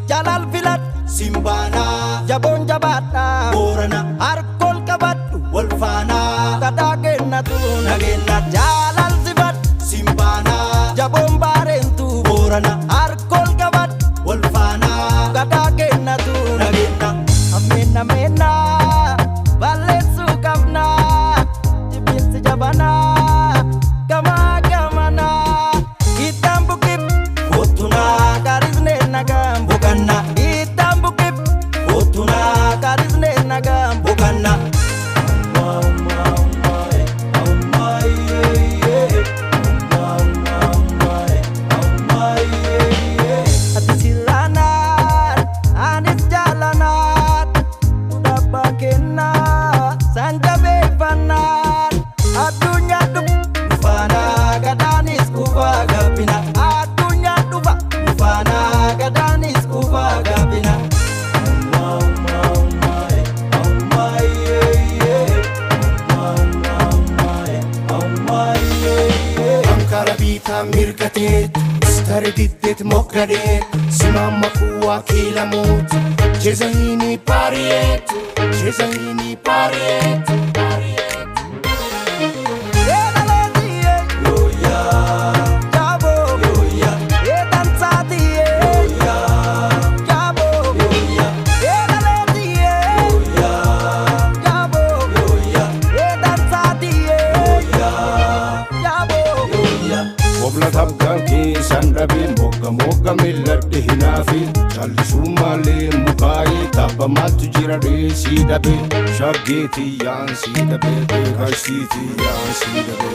Jalal filat Simbana Jabon jabata Borana Arkol kabatu Wolfana Tadagenna tu Nagenna Jalal sifat Simbana Jabon barentu Borana Arkol kabat Wolfana Tadagenna tu Nagenna Amena mena Balesu kabna Jibin sejabana Kama kamana Hitam bukit Kotuna Karizne nagam Bukana Hitam bukit Kotuna Karizne nagam Bukana Hati silanan Anis jalanan Udah bakena Sanja bebanan Adunya duk Ufana Gadanis kufa gapina Adunya duba Ufana Gadanis kufa gapina Ankara bita mirgatet Stari diddet mokradet Simama kuwa kila mut Cezahini pariet Cezahini pariet Obla tabkan ki sandabi moga milladde hinafi Challisu male mukai tabba matu jirade sidabe Shaggeti yan sidabe Kashiti yan sidabe